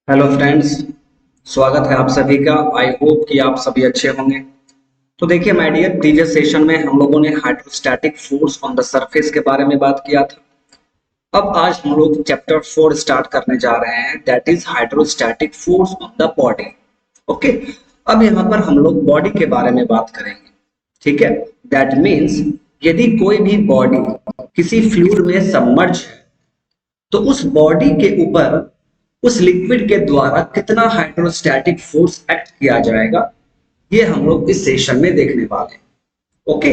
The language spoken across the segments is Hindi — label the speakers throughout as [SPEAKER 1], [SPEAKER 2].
[SPEAKER 1] Hello friends. स्वागत है आप सभी का। आई होप कि आप सभी अच्छे होंगे। तो देखिए माय डियर, प्रीवियस सेशन में हम लोगों ने hydrostatic force on the surface के बारे में बात किया था। अब आज हम लोग चैप्टर 4 स्टार्ट करने जा रहे हैं, that is hydrostatic force on the body. Okay, अब यहाँ पर हम लोग बॉडी के बारे में बात करेंगे। ठीक है, दैट मीन्स यदि कोई भी बॉडी किसी फ्लूइड में सबमर्ज है तो उस बॉडी के ऊपर उस लिक्विड के द्वारा कितना हाइड्रोस्टैटिक फोर्स एक्ट किया जाएगा, ये हम लोग इस सेशन में देखने वाले हैं। ओके,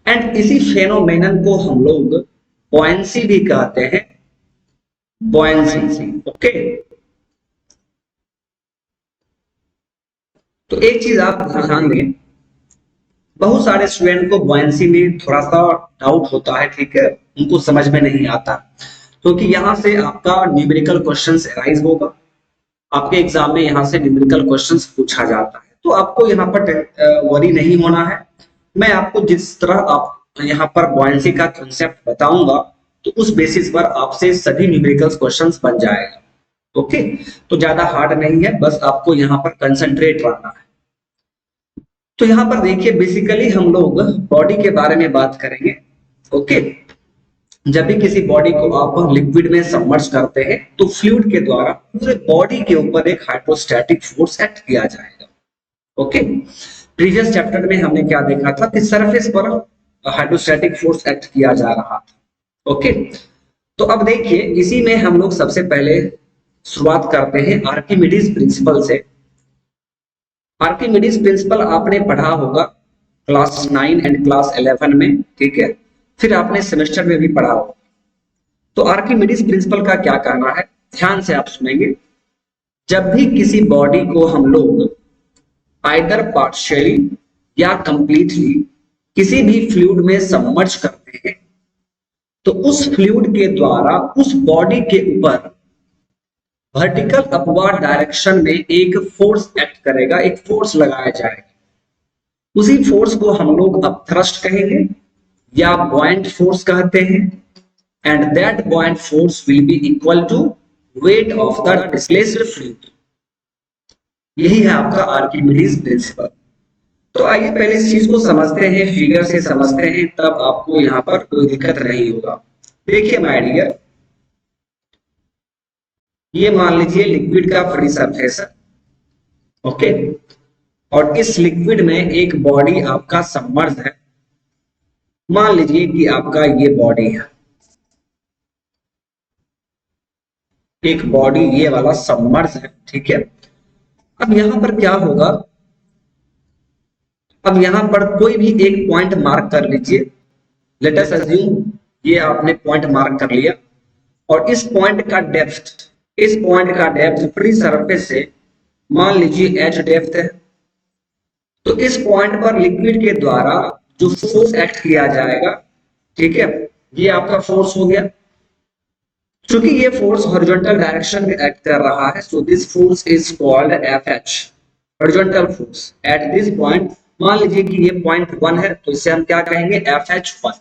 [SPEAKER 1] एंड इसी फेनोमेनन को हम लोग बॉयंसी भी कहते हैं। बॉयंसी। ओके, तो एक चीज आप ध्यान दें, बहुत सारे स्टूडेंट को बॉयंसी में थोड़ा सा डाउट होता है। ठीक है, उनको समझ में नहीं आता क्योंकि यहाँ से आपका न्यूमेरिकल क्वेश्चंस अराइज होगा। आपके एग्जाम में यहाँ से न्यूमेरिकल क्वेश्चंस पूछा जाता है, तो आपको यहाँ पर वरी नहीं होना है। मैं आपको जिस तरह आप यहाँ पर बॉयंसी का कॉन्सेप्ट बताऊंगा तो उस बेसिस पर आपसे सभी न्यूमेरिकल क्वेश्चंस बन जाएगा। ओके, तो ज्यादा हार्ड नहीं है, बस आपको यहाँ पर कंसंट्रेट रहना है। तो यहाँ पर देखिए, बेसिकली हम लोग बॉडी के बारे में बात करेंगे। ओके, जब भी किसी बॉडी को आप लिक्विड में सबमर्ज करते हैं तो फ्लूइड के द्वारा पूरे बॉडी के ऊपर एक हाइड्रोस्टैटिक फोर्स एक्ट किया जाएगा। ओके, प्रीवियस चैप्टर में हमने क्या देखा था कि सरफेस पर हाइड्रोस्टैटिक फोर्स एक्ट किया जा रहा था। ओके, तो अब देखिए इसी में हम लोग सबसे पहले शुरुआत करते हैं आर्किमिडीज प्रिंसिपल से। आर्किमिडीज प्रिंसिपल आपने पढ़ा होगा क्लास 9 एंड क्लास 11 में। ठीक है, फिर आपने सेमेस्टर में भी पढ़ा होगा। तो आर्किमिडीज प्रिंसिपल का क्या कहना है, ध्यान से आप सुनेंगे। जब भी किसी बॉडी को हम लोग आइदर पार्शियली या कंप्लीटली किसी भी फ्लूइड में सबमर्ज करते हैं तो उस फ्लूइड के द्वारा उस बॉडी के ऊपर वर्टिकल अपवर्ड डायरेक्शन में एक फोर्स एक्ट करेगा, एक फोर्स लगाया जाएगा। उसी फोर्स को हम लोग अपथ्रस्ट कहेंगे या बॉयंट फोर्स कहते हैं, and that buoyant force will be equal to weight of the displaced fluid. यही है आपका आर्किमिडीज प्रिंसिपल। तो आइए पहले इस चीज को समझते हैं, फिगर से समझते हैं, तब आपको यहाँ पर कोई दिक्कत नहीं होगा। देखिए माय डियर, ये मान लीजिए लिक्विड का फ्री सरफेस है। ओके, और इस लिक्विड में एक बॉडी आपका सबमर्ज है। मान लीजिए कि आपका ये बॉडी है, एक बॉडी ये वाला सबमर्ज है। ठीक है, अब यहां पर क्या होगा, अब यहां पर कोई भी एक पॉइंट मार्क कर लीजिए। लेट अस अज्यूम ये आपने पॉइंट मार्क कर लिया, और इस पॉइंट का डेप्थ, इस पॉइंट का डेप्थ फ्री सरफेस से मान लीजिए h डेप्थ है। तो इस पॉइंट पर लिक्विड के द्वारा जो फोर्स एक्ट किया जाएगा, ठीक है, ये आपका फोर्स हो गया। चूंकि ये फोर्स हॉरिजॉन्टल डायरेक्शन में एक्ट कर रहा है, so this force is called FH, horizontal force at this point. मान लीजिए कि ये पॉइंट 1 है, तो इसे हम क्या कहेंगे, FH1।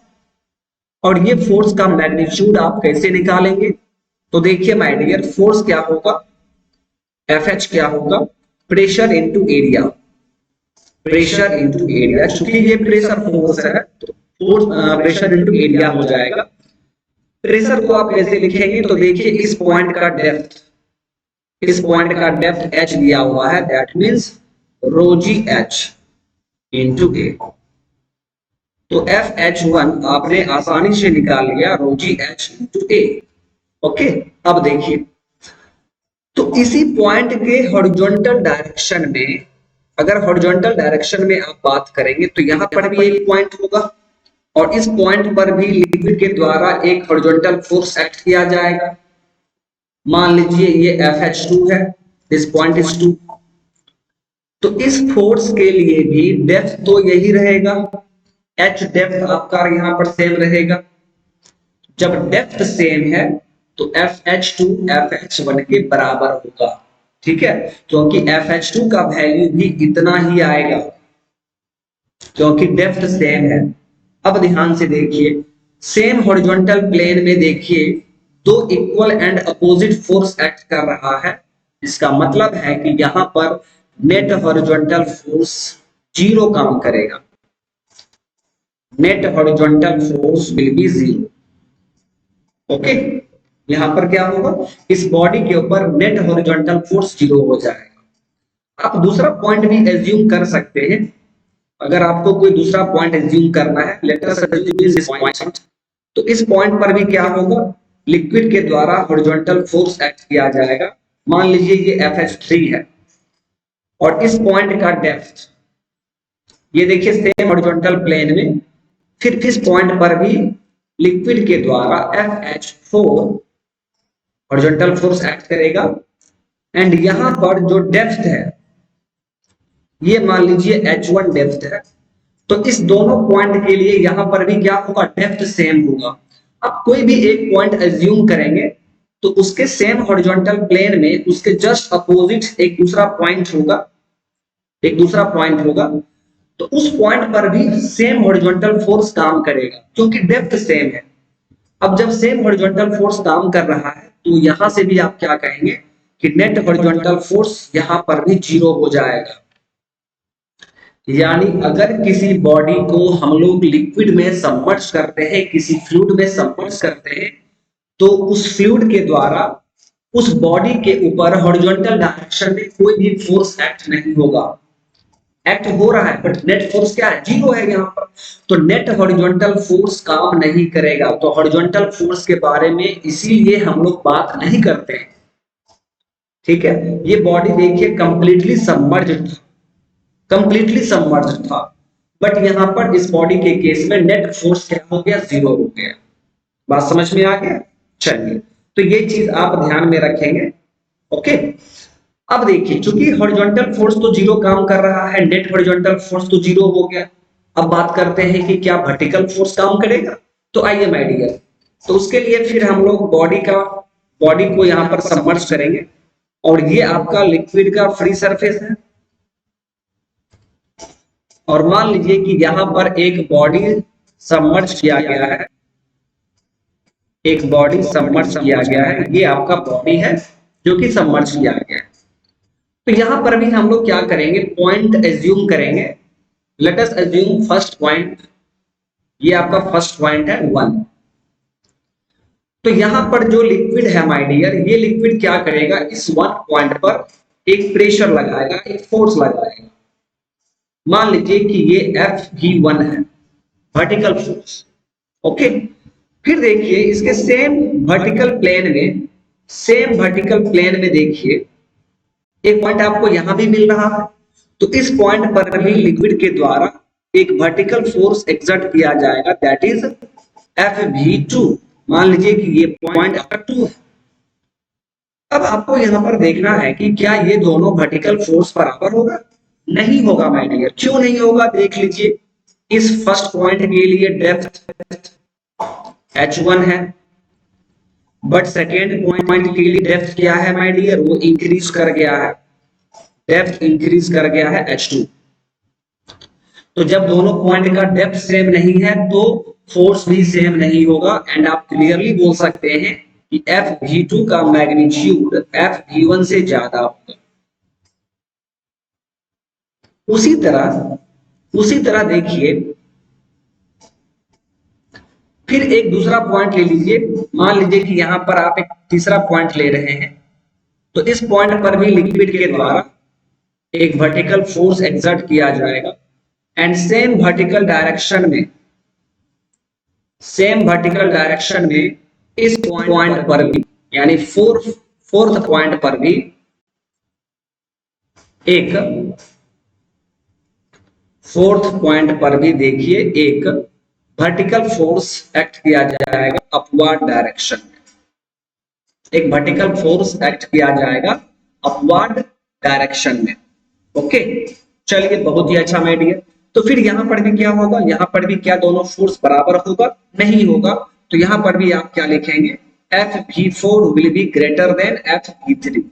[SPEAKER 1] और ये फोर्स का मैग्नीट्यूड आप कैसे निकालेंगे, तो देखिए माय डियर, फोर्स क्या होगा, FH क्या होगा, pressure into area, pressure into area. चूंकि ये प्रेशर फोर्स है तो फोर्स प्रेशर इनटू एरिया हो जाएगा। प्रेशर को आप कैसे लिखेंगे, तो देखिए इस पॉइंट का डेप्थ, इस पॉइंट का डेप्थ h दिया हुआ है, that means ρgh into a। तो FH1 आपने आसानी से निकाल लिया, ρgh इनटू a। ओके, अब देखिए, तो इसी पॉइंट के हॉरिजॉन्टल डायरेक्शन में, अगर हॉरिजॉन्टल डायरेक्शन में आप बात करेंगे तो यहां पर भी एक पॉइंट होगा, और इस पॉइंट पर भी लिक्विड के द्वारा एक हॉरिजॉन्टल फोर्स एक्ट किया जाएगा। मान लीजिए ये FH2 है, दिस पॉइंट इज 2। तो इस फोर्स के लिए भी डेप्थ तो यही रहेगा, h डेप्थ आपका यहाँ पर सेम रहेगा। जब डेप्थ सेम है तो FH2 FH1 के बराबर होगा। ठीक है, क्योंकि FH2 का वैल्यू भी इतना ही आएगा, क्योंकि डेप्थ सेम है। अब ध्यान से देखिए, सेम हॉरिजॉन्टल प्लेन में देखिए दो equal and opposite force act कर रहा है। इसका मतलब है कि यहां पर नेट हॉरिजॉन्टल फोर्स 0 काम करेगा, net horizontal force will B 0। Okay, यहां पर क्या होगा, इस बॉडी के ऊपर नेट हॉरिजॉन्टल फोर्स 0 हो जाएगा। आप दूसरा पॉइंट भी एज्यूम कर सकते हैं, अगर आपको कोई दूसरा पॉइंट एज्यूम करना है, let us assume this point, तो इस पॉइंट पर भी क्या होगा, लिक्विड के द्वारा हॉरिजॉन्टल फोर्स एक्ट किया जाएगा। मान लीजिए ये FH3 है और इस पॉइंट का डेप्थ ये देखिए सेम हॉरिजॉन्टल प्लेन में, फिर इस पॉइंट पर भी लिक्विड के द्वारा FH4 हॉरिजॉन्टल फोर्स एक्ट करेगा। एंड यहां पर जो डेप्थ है ये मान लीजिए H1 डेप्थ है, तो इस दोनों पॉइंट के लिए यहां पर भी क्या होगा, डेप्थ सेम होगा। अब कोई भी एक पॉइंट एज्यूम करेंगे तो उसके सेम हॉरिजॉन्टल प्लेन में उसके जस्ट अपोजिट एक दूसरा पॉइंट होगा, एक दूसरा पॉइंट होगा, तो उस पॉइंट पर भी सेम हॉरिजॉन्टल फोर्स काम करेगा क्योंकि डेप्थ सेम है। अब जब सेम हॉरिजॉन्टल फोर्स काम कर रहा है तो यहां से भी आप क्या कहेंगे कि नेट हॉरिजॉन्टल फोर्स यहां पर भी 0 हो जाएगा। यानी अगर किसी बॉडी को हम लोग लिक्विड में सबमर्ज करते हैं, किसी फ्लूइड में सबमर्ज करते हैं, तो उस फ्लूइड के द्वारा उस बॉडी के ऊपर हॉरिजॉन्टल डायरेक्शन में कोई भी फोर्स एक्ट नहीं होगा। एक्ट हो रहा है बट नेट फोर्स क्या है, 0 है यहाँ पर, तो नेट हॉरिजॉन्टल फोर्स काम नहीं करेगा। तो हॉरिजॉन्टल फोर्स के बारे में इसीलिए हम लोग बात नहीं करते हैं। ठीक है, ये बॉडी देखिए कंप्लीटली सबमर्ज्ड था, कंप्लीटली सबमर्ज्ड था, बट यहां पर इस बॉडी के केस में नेट फोर्स क्या हो गया, 0 हो गया। बात समझ में आ गया? चलिए, तो ये चीज आप ध्यान में रखेंगे। ओके, अब देखिए चूंकि हॉरिजॉन्टल फोर्स तो 0 काम कर रहा है, नेट हॉरिजॉन्टल फोर्स तो 0 हो गया। अब बात करते हैं कि क्या वर्टिकल फोर्स काम करेगा, तो आइए माय डियर, तो उसके लिए फिर हम लोग बॉडी को यहां पर सबमर्ज करेंगे और ये आपका लिक्विड का फ्री सरफेस है और मान लीजिए कि यहां पर एक बॉडी सबमर्ज किया गया है, एक बॉडी सबमर्ज किया गया है, ये आपका बॉडी है जो कि सबमर्ज किया गया है। तो यहां पर भी हम लोग क्या करेंगे, पॉइंट एज्यूम करेंगे। Let us assume first point, ये आपका फर्स्ट पॉइंट है 1। तो यहां पर जो लिक्विड है माय डियर, ये लिक्विड क्या करेगा, इस 1 पॉइंट पर एक प्रेशर लगाएगा, एक फोर्स लगाएगा। मान लीजिए कि ये FV1 है, वर्टिकल फोर्स। ओके, फिर देखिए इसके सेम वर्टिकल प्लेन में देखिए एक पॉइंट आपको यहां भी मिल रहा है, तो इस पॉइंट पर भी लिक्विड के द्वारा एक वर्टिकल फोर्स एक्सर्ट किया जाएगा, दैट इज FV2। मान लीजिए कि ये पॉइंट आपका 2 है। अब आपको यहां पर देखना है कि क्या ये दोनों वर्टिकल फोर्स बराबर होगा, नहीं होगा माय डियर। क्यों नहीं होगा, देख लीजिए, इस फर्स्ट पॉइंट के लिए डेप्थ H1 है, बट सेकेंड पॉइंट के लिए डेप्थ क्या है माय डियर, वो इंक्रीज कर गया है, डेप्थ इंक्रीज कर गया है H2। तो जब दोनों पॉइंट का डेप्थ सेम नहीं है तो फोर्स भी सेम नहीं होगा, एंड आप क्लियरली बोल सकते हैं कि FV2 का मैग्नीट्यूड FV1 से ज्यादा होगा। उसी तरह देखिए, फिर एक दूसरा पॉइंट ले लीजिए। मान लीजिए कि यहां पर आप एक तीसरा पॉइंट ले रहे हैं, तो इस पॉइंट पर भी लिक्विड के द्वारा एक वर्टिकल फोर्स एक्सर्ट किया जाएगा, एंड सेम वर्टिकल डायरेक्शन में इस पॉइंट पर भी, यानी फोर्थ पॉइंट पर भी देखिए एक वर्टिकल फोर्स एक्ट किया जाएगा अपवर्ड डायरेक्शन में, एक वर्टिकल फोर्स एक्ट किया जाएगा अपवर्ड डायरेक्शन में। ओके, चलिए, बहुत ही अच्छा माय डियर। तो फिर यहां पर भी क्या होगा, यहां पर भी क्या दोनों फोर्स बराबर होगा, नहीं होगा। तो यहां पर भी आप क्या लिखेंगे, FV4 will be greater than FV3।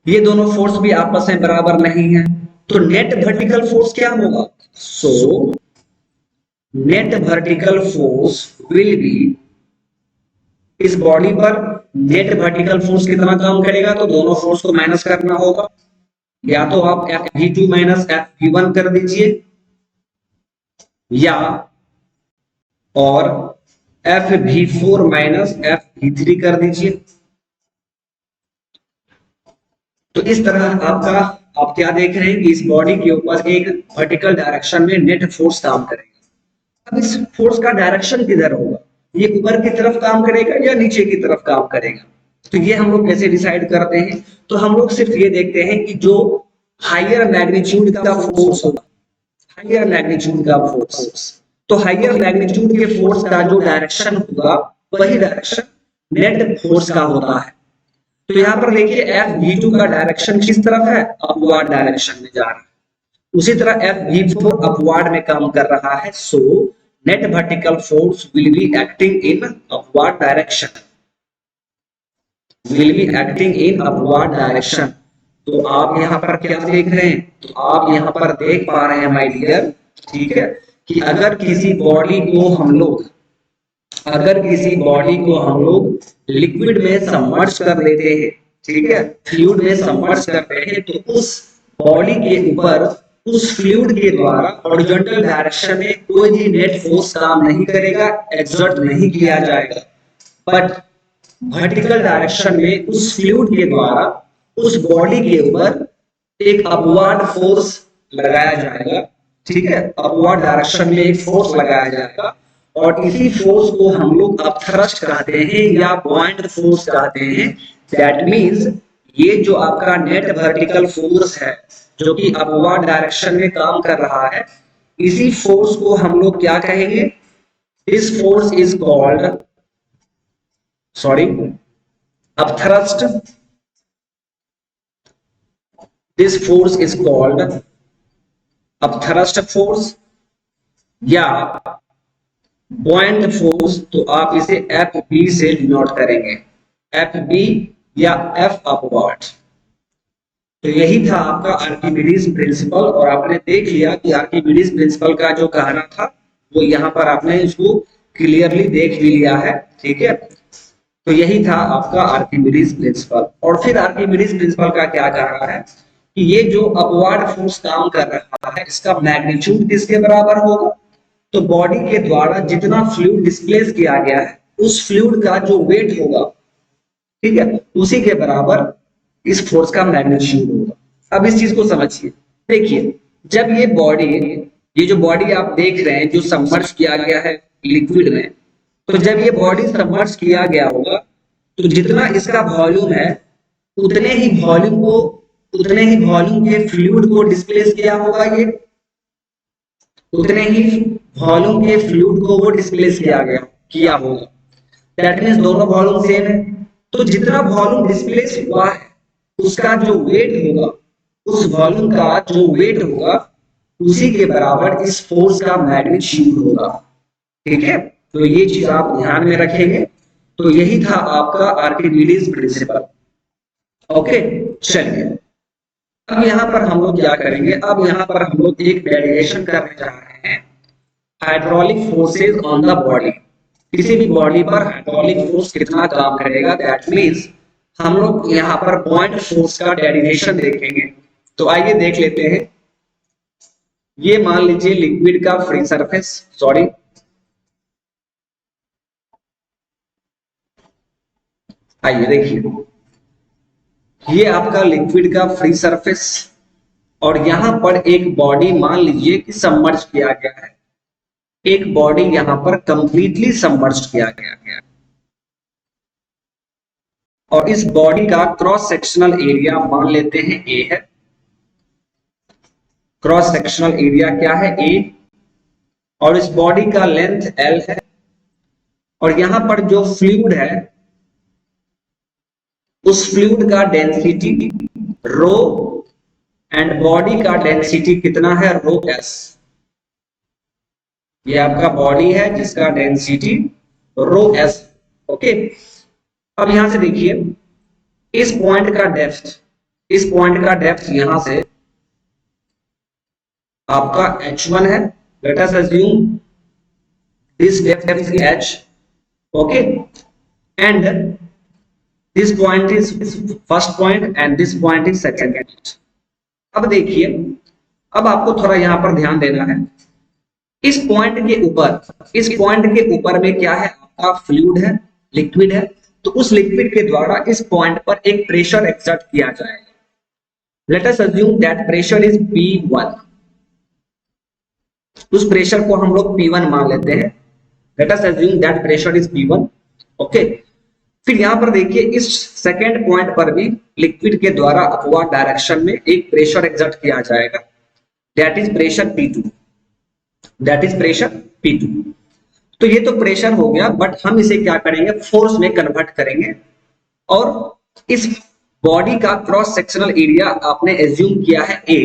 [SPEAKER 1] ये दोनों फोर्स भी आपस में बराबर नहीं है, तो नेट वर्टिकल फोर्स क्या होगा, so net vertical force will B इस बॉडी पर नेट वर्टिकल फोर्स कितना काम करेगा, तो दोनों फोर्स को माइनस करना होगा। या तो आप Fv2 माइनस Fv1 कर दीजिए, या और Fv4 माइनस Fv3 कर दीजिए। तो इस तरह आपका, आप क्या देख रहे हैं कि इस बॉडी के ऊपर एक वर्टिकल डायरेक्शन में नेट फोर्स काम करेगा। अब इस फोर्स का डायरेक्शन किधर होगा, ये ऊपर की तरफ काम करेगा या नीचे की तरफ काम करेगा, तो ये हम लोग कैसे डिसाइड करते हैं, तो हम लोग सिर्फ ये देखते हैं कि जो हायर मैग्नीट्यूड का फोर्स होगा, हायर मैग्नीट्यूड का फोर्स, तो हायर मैग्नीट्यूड के फोर्स का जो डायरेक्शन होगा वही डायरेक्शन नेट फोर्स का होता है। तो यहाँ पर देखिए Fv2 का डायरेक्शन किस तरफ है, अपवर्ड डायरेक्शन में जा रहा है। उसी तरह Fv4 अपवर्ड में काम कर रहा है, so net vertical force will be acting in upward direction, will be acting in upward direction. तो आप यहाँ पर क्या देख रहे हैं, तो आप यहाँ पर देख पा रहे हैं माय डियर, ठीक है, कि अगर किसी बॉडी को हम लोग, अगर किसी बॉडी को हम लोग लिक्विड में सबमर्ज कर लेते हैं, ठीक है, फ्लूइड में सबमर्ज करते हैं, तो उस बॉडी के ऊपर उस फ्लूइड के द्वारा हॉरिजॉन्टल डायरेक्शन में कोई भी नेट फोर्स काम नहीं करेगा, एक्सर्ट नहीं किया जाएगा, बट वर्टिकल डायरेक्शन में उस फ्लूइड के द्वारा उस बॉडी के ऊपर एक अपवर्ड फोर्स लगाया जाएगा, ठीक है, अपवर्ड डायरेक्शन में एक फोर्स लगाया जाएगा, और इसी फोर्स को हम लोग अपथ्रस्ट कहते हैं या बॉइंड फोर्स कहते हैं। दैट मींस ये जो आपका नेट वर्टिकल फोर्स है जो कि अपवर्ड डायरेक्शन में काम कर रहा है, इसी फोर्स को हम लोग क्या कहेंगे, this force is called, sorry, upthrust, this force is called upthrust force या बॉइंड फोर्स। तो आप इसे Fb से डिनोट करेंगे, Fb या F अपवर्ड। तो यही था आपका आर्किमिडीज प्रिंसिपल, और आपने देख लिया कि आर्किमिडीज प्रिंसिपल का जो कहना था वो यहाँ पर आपने इसको क्लियरली देख भी लिया है, ठीक है। तो यही था आपका आर्किमिडीज प्रिंसिपल। और फिर आर्किमिडीज प्रिंसिपल का क्या कह रहा है कि ये जो अपवर्ड फोर्स काम कर रहा है इसका मैग्नीट्यूड किसके बराबर होगा, तो बॉडी के द्वारा जितना फ्लूइड डिस्प्लेस किया गया है उस फ्लूइड का जो वेट होगा, ठीक है, उसी के बराबर इस फोर्स का मैग्नीट्यूड होगा। अब इस चीज को समझिए, देखिए जब ये बॉडी, ये जो बॉडी आप देख रहे हैं जो सबमर्ज किया गया है लिक्विड में, तो जब ये बॉडी सबमर्ज किया गया होगा तो जितना इसका वॉल्यूम है उतने ही वॉल्यूम को, उतने ही वॉल्यूम के फ्लूइड को डिस्प्लेस किया होगा, ये उतने ही वॉल्यूम के फ्लूइड को वो डिस्प्लेस किया होगा। दैट मींस दोनों वॉल्यूम सेम है, तो जितना वॉल्यूम डिस्प्लेस हुआ है उसका जो वेट होगा, उस वॉल्यूम का जो वेट होगा उसी के बराबर इस फोर्स का मैग्नीट्यूड होगा, ठीक है। तो ये चीज आप ध्यान में रखेंगे। तो यही था आपका आर्किमिडीज प्रिंसिपल, ओके। चलिए अब यहाँ पर हम लोग क्या करेंगे, अब यहाँ पर हम लोग एक डेरिवेशन करने जा रहे हैं, hydraulic forces on the body. किसी भी बॉडी पर हाइड्रोलिक फोर्स कितना काम करेगा, दैट मींस हम लोग यहाँ पर पॉइंट फोर्स का डेरिवेशन देखेंगे। तो आइए देख लेते हैं। ये मान लीजिए लिक्विड का फ्री सरफेस, सॉरी, आइए देखिए ये आपका लिक्विड का फ्री सरफेस, और यहां पर एक बॉडी मान लीजिए कि सबमर्ज किया गया है, एक बॉडी यहां पर कंप्लीटली सबमर्ज किया गया, और इस बॉडी का क्रॉस सेक्शनल एरिया मान लेते हैं A है, क्रॉस सेक्शनल एरिया क्या है, A, और इस बॉडी का लेंथ L है, और यहां पर जो फ्लूइड है उस फ्लूइड का डेंसिटी रो एंड बॉडी का डेंसिटी कितना है, रो एस। ये आपका बॉडी है जिसका डेंसिटी रो एस, ओके। अब यहां से देखिए इस पॉइंट का डेप्थ, इस पॉइंट का डेप्थ यहां से आपका h1 है, let us assume this depth is h, okay. and this point is first point and this point is second point. अब देखिए, अब आपको थोड़ा यहां पर ध्यान देना है। इस पॉइंट के ऊपर में क्या है, आपका फ्लूइड है, लिक्विड है। तो उस लिक्विड के द्वारा इस पॉइंट पर एक प्रेशर एक्सर्ट किया जाएगा। Let us assume that pressure is P1। उस प्रेशर को हम लोग P1 मान लेते हैं। Let us assume that pressure is P1। Okay, फिर यहां पर देखिए, इस सेकेंड पॉइंट पर भी लिक्विड के द्वारा अपवर्ड डायरेक्शन में एक प्रेशर एक्सर्ट किया जाएगा, that is pressure P2। That is pressure P2। तो ये तो प्रेशर हो गया, बट हम इसे क्या करेंगे, फोर्स में कन्वर्ट करेंगे। और इस बॉडी का क्रॉस सेक्शनल एरिया आपने एज्यूम किया है A,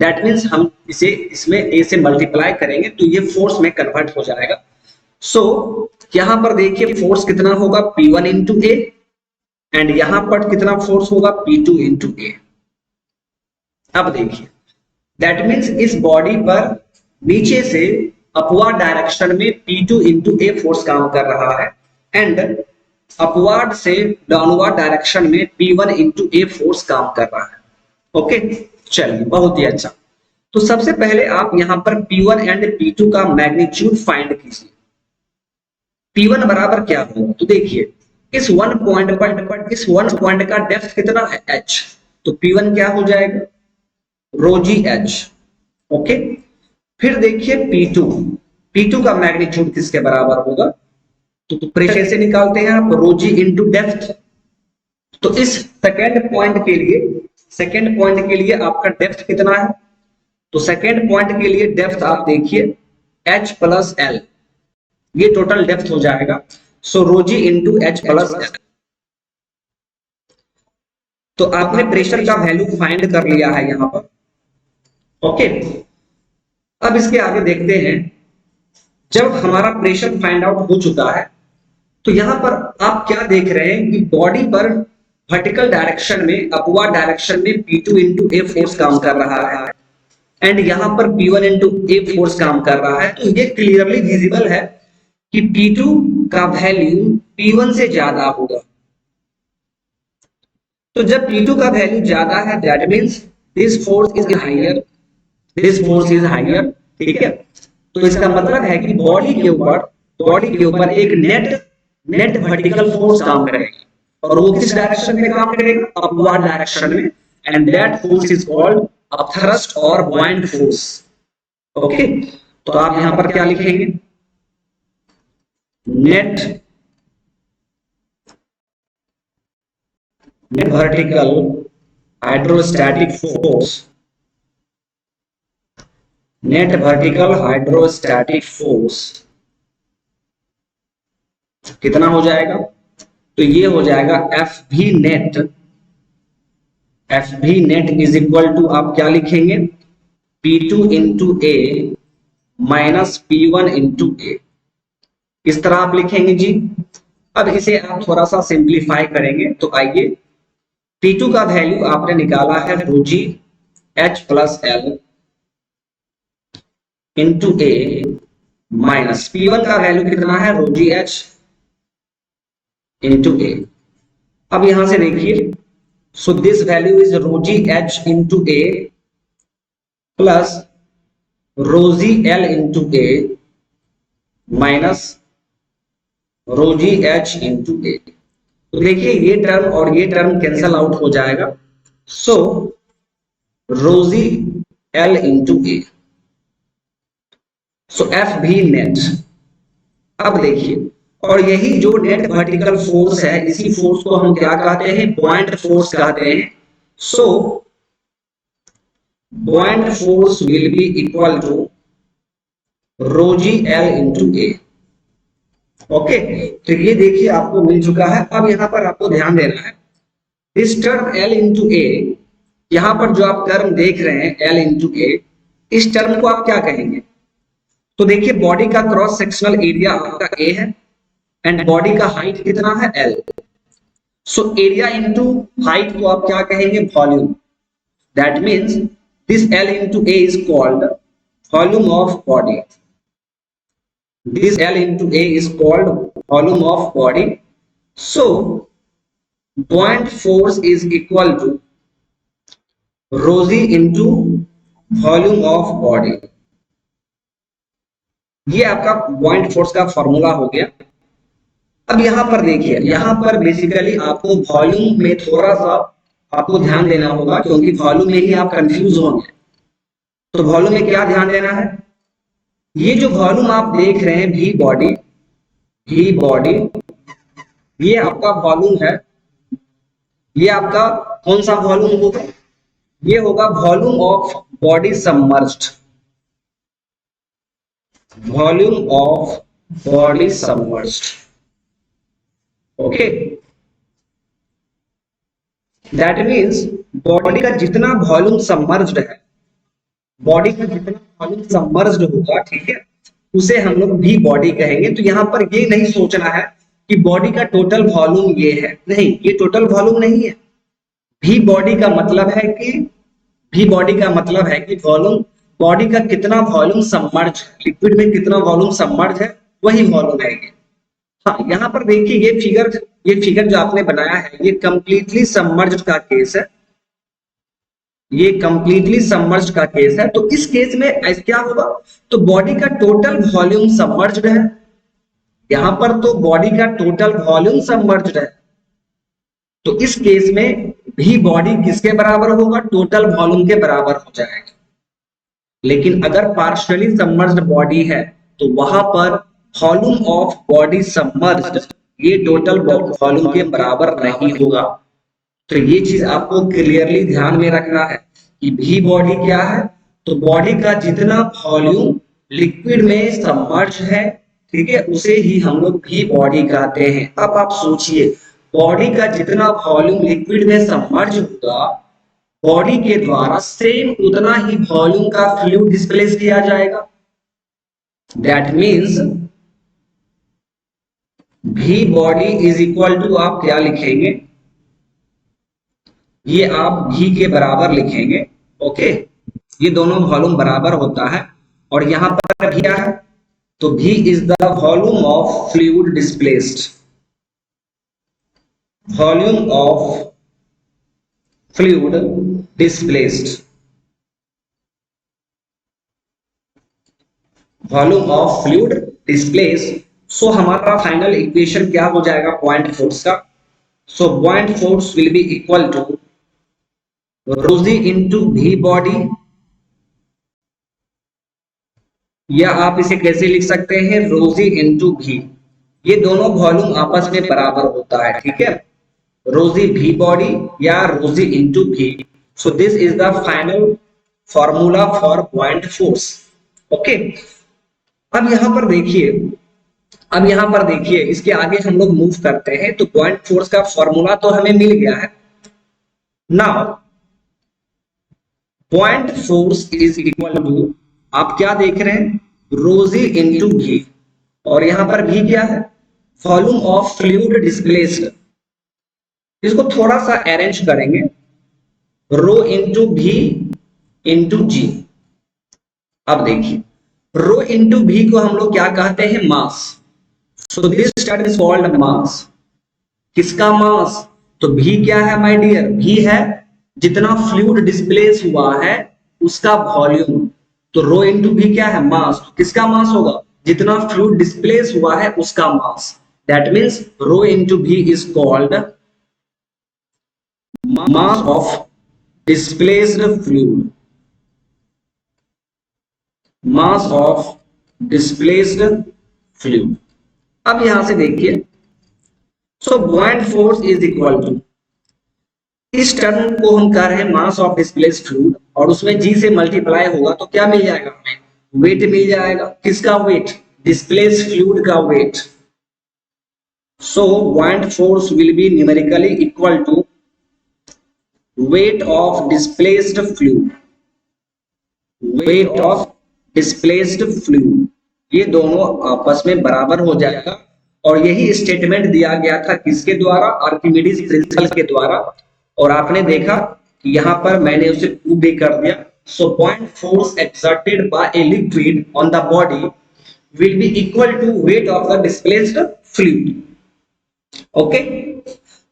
[SPEAKER 1] दैट मीन्स हम इसे इसमें A से मल्टीप्लाई करेंगे तो ये फोर्स में कन्वर्ट हो जाएगा। सो यहां पर देखिए फोर्स कितना होगा, P1 इंटू A, एंड यहां पर कितना फोर्स होगा, P2 इंटू A। अब देखिए, दैट मीन्स इस बॉडी पर नीचे से अपवर्ड डायरेक्शन में P2 इंटू A फोर्स काम कर रहा है, एंड अपवर्ड से डाउनवर्ड डायरेक्शन में P1 इंटू A फोर्स काम कर रहा है। ओके, चलिए, बहुत ही अच्छा। तो सबसे पहले आप यहां पर P1 एंड P2 का मैग्नीट्यूड फाइंड कीजिए। P1 बराबर क्या होगा, तो देखिए, इस वन पॉइंट का डेप्थ कितना है, H। तो P1 क्या हो जाएगा, ρg H। ओके, फिर देखिए P2 का मैग्नीट्यूड किसके बराबर होगा, तो प्रेशर से निकालते हैं आप, ρg इंटू डेप्थ। तो इस सेकेंड पॉइंट के लिए आपका डेप्थ कितना है, तो सेकेंड पॉइंट के लिए डेप्थ आप देखिए H प्लस L, ये टोटल डेप्थ हो जाएगा। सो ρg into H plus L। तो आपने प्रेशर का वैल्यू फाइंड कर लिया है यहां पर। ओके, अब इसके आगे देखते हैं। जब हमारा प्रेशर फाइंड आउट हो चुका है, तो यहां पर आप क्या देख रहे हैं कि बॉडी पर वर्टिकल डायरेक्शन में, अपवर्ड डायरेक्शन में P2 इंटू A फोर्स काम कर रहा है, एंड यहां पर P1 इंटू A फोर्स काम कर रहा है। तो ये क्लियरली विजिबल है कि P2 का वैल्यू P1 से ज्यादा होगा। तो जब P2 का वैल्यू ज्यादा है, that means this force is higher, ठीक है। तो इसका मतलब है कि बॉडी के ऊपर एक नेट वर्टिकल फोर्स काम करेगा, और वो किस डायरेक्शन में काम करेगा, अपवर्ड डायरेक्शन में, and that force is called a thrust और बॉइंट फोर्स। ओके, तो आप यहां पर क्या लिखेंगे, net vertical hydrostatic force, net vertical hydrostatic force कितना हो जाएगा, तो ये हो जाएगा FV net is equal to, आप क्या लिखेंगे, P2 into A minus P1 into A। इस तरह आप लिखेंगे जी। अब इसे आप थोड़ा सा सिंप्लीफाई करेंगे, तो आइए, P2 का वैल्यू आपने निकाला है ρg H plus L into A, minus P1 का वैल्यू कितना है, ρg H इंटू A। अब यहां से देखिए, so this value is ρg H into A plus ρg L into A minus ρg H into A। तो देखिए, ये टर्म और ये टर्म कैंसल आउट हो जाएगा। सो ρg L into A, so FV net. अब देखिए, और यही जो नेट वर्टिकल फोर्स है, इसी फोर्स को हम क्या कहते हैं, बॉइंट फोर्स कहते हैं। So buoyant force will be equal to ρg L into A। Okay, तो ये देखिए आपको मिल चुका है। अब यहां पर आपको ध्यान देना है, इस टर्म L इंटू A, यहां पर जो आप टर्म देख रहे हैं L इंटू A, इस टर्म को आप क्या कहेंगे, तो देखिए, बॉडी का क्रॉस सेक्शनल एरिया आपका A है, एंड बॉडी का हाइट कितना है, L। So area into height को आप क्या कहेंगे, volume. That means this L into A is called volume of body. This L into A is called volume of body. So buoyant force is equal to rho g into volume of body. ये आपका buoyant फोर्स का फॉर्मूला हो गया। अब यहां पर देखिए, यहां पर बेसिकली आपको वॉल्यूम में थोड़ा सा आपको ध्यान देना होगा, क्योंकि वॉल्यूम में ही आप कंफ्यूज होंगे। तो वॉल्यूम में क्या ध्यान देना है, ये जो वॉल्यूम आप देख रहे हैं भी बॉडी, ये आपका वॉल्यूम है। ये आपका कौन सा वॉल्यूम होगा, ये होगा volume of body submerged, volume of body submerged. Okay, that means body का जितना वॉल्यूम सबमर्ज्ड है, बॉडी का जितना वॉल्यूम सबमर्ज्ड होगा, ठीक है, उसे हम लोग भी बॉडी कहेंगे। तो यहां पर ये नहीं सोचना है कि बॉडी का टोटल वॉल्यूम ये है, नहीं, ये टोटल वॉल्यूम नहीं है। भी बॉडी का मतलब है कि वॉल्यूम, बॉडी का कितना वॉल्यूम सबमर्ज, लिक्विड में कितना वॉल्यूम सबमर्ज है, वही वॉल्यूम है ये। हाँ, यहाँ पर देखिए ये फिगर जो आपने बनाया है, ये कंप्लीटली सबमर्ज्ड का केस है, ये कंप्लीटली सबमर्ज्ड का केस है। तो इस केस में क्या होगा, तो बॉडी का टोटल वॉल्यूम सबमर्ज्ड है, यहां पर तो बॉडी का टोटल वॉल्यूम सबमर्ज्ड है। तो इस केस में भी बॉडी किसके बराबर होगा, टोटल वॉल्यूम के बराबर हो जाएगा। लेकिन अगर पार्शियली सबमर्ज्ड बॉडी है तो वहां पर वॉल्यूम ऑफ बॉडी सबमर्ज्ड ये टोटल वॉल्यूम के बराबर नहीं होगा। तो ये चीज आपको क्लियरली ध्यान में रखना है कि भी बॉडी क्या है, तो बॉडी का जितना वॉल्यूम लिक्विड में सबमर्ज है, ठीक है, उसे ही हम लोग भी बॉडी कहते हैं। अब आप सोचिए, बॉडी का जितना वॉल्यूम लिक्विड में सबमर्ज होगा, बॉडी के द्वारा सेम उतना ही वॉल्यूम का फ्लूइड डिस्प्लेस किया जाएगा। दैट मीन्स भी बॉडी इज इक्वल टू, आप क्या लिखेंगे, ये आप भी के बराबर लिखेंगे। ओके, ये दोनों वॉल्यूम बराबर होता है। और यहां पर भी क्या है, तो V is the volume of fluid displaced, volume of fluid displaced, volume of fluid displaced. So हमारा फाइनल इक्वेशन क्या हो जाएगा buoyant फोर्स का, सो buoyant force will be equal to rho g into v body, या आप इसे कैसे लिख सकते हैं, rho g into v, ये दोनों वॉल्यूम आपस में बराबर होता है, ठीक है, rho g v बॉडी या rho g into v। So this is the final formula for buoyant force. Okay, अब यहां पर देखिए, इसके आगे हम लोग मूव करते हैं। तो buoyant फोर्स का फॉर्मूला तो हमें मिल गया है। Now buoyant force is equal to, आप क्या देख रहे हैं, rho g into v, और यहां पर v क्या है, वॉल्यूम ऑफ फ्लूइड डिस्प्लेस्ड। इसको थोड़ा सा अरेंज करेंगे, rho into v into g। अब देखिए, rho into v को हम लोग क्या कहते हैं, mass. So this term is called mass. किसका मास, तो v क्या है माय डियर, v है जितना फ्लूइड डिस्प्लेस हुआ है उसका वॉल्यूम। तो रो इंटू भी क्या है, मास। तो किसका मास होगा, जितना फ्लूइड डिस्प्लेस हुआ है उसका mass. That means rho into V is called mass of displaced fluid, mass of displaced fluid. अब यहां से देखिए, so buoyant force is equal to, इस टर्म को हम कह रहे हैं मास ऑफ डिस्प्लेस्ड फ्लूइड, और उसमें g से मल्टीप्लाई होगा तो क्या मिल जाएगा हमें, वेट मिल जाएगा। किसका वेट, डिस्प्लेस्ड फ्लूइड का weight. So buoyant force will be numerically equal to weight of displaced fluid, weight of displaced fluid, ये दोनों आपस में बराबर हो जाएगा। और यही स्टेटमेंट दिया गया था किसके द्वारा, आर्किमिडीज प्रिंसिपल के द्वारा। और आपने देखा कि यहाँ पर मैंने उसे प्रूव भी कर दिया। So buoyant force exerted by a liquid on the body will be equal to weight of the displaced fluid. Okay,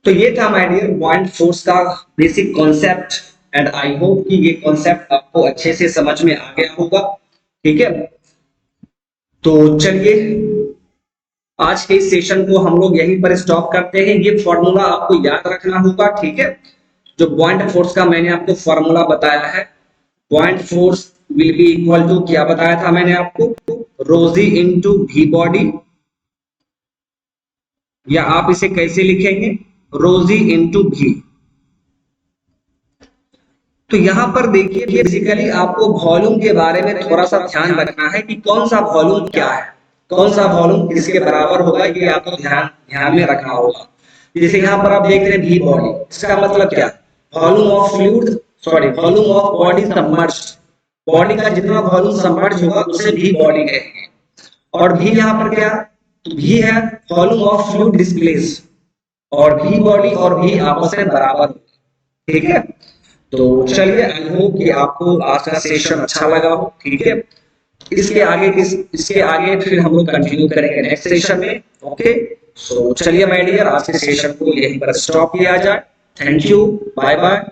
[SPEAKER 1] तो ये था माय डियर पॉइंट फोर्स का basic concept and I hope कि ये कॉन्सेप्ट आपको अच्छे से समझ में आ गया होगा। ठीक है, तो चलिए आज के इस सेशन को हम लोग यहीं पर स्टॉप करते हैं। ये फॉर्मूला आपको याद रखना होगा। ठीक है, जो पॉइंट फोर्स का मैंने आपको फॉर्मूला बताया है, point force will be equal to, क्या बताया था मैंने आपको, रोजी इंटू भी बॉडी, या आप इसे कैसे लिखेंगे, रोजी इंटू भी। तो यहां पर देखिए बेसिकली आपको वॉल्यूम के बारे में थोड़ा सा ध्यान रखना है कि कौन सा वॉल्यूम क्या है, कौन सा वॉल्यूम किसके बराबर होगा, ये आपको ध्यान ध्यान में रखना होगा। जैसे यहाँ पर आप देख रहे हैं भी बॉडी, इसका मतलब क्या, volume of fluid, sorry volume of body submerged, body का जितना वॉल्यूम सबमर्ज होगा उसे भी बॉडी कहेंगे। और भी यहाँ पर क्या, तो भी है वॉल्यूम ऑफ फ्लूइड डिस्प्लेस, और भी बॉडी और भी आपस में बराबर। ठीक है, तो चलिए आई होप कि आपको आज का सेशन अच्छा लगा हो। ठीक है, इसके आगे फिर हम लोग कंटिन्यू करेंगे नेक्स्ट सेशन में। ओके, सो चलिए माय डियर आज के सेशन को यहीं पर स्टॉप किया जाए। Thank you, bye bye.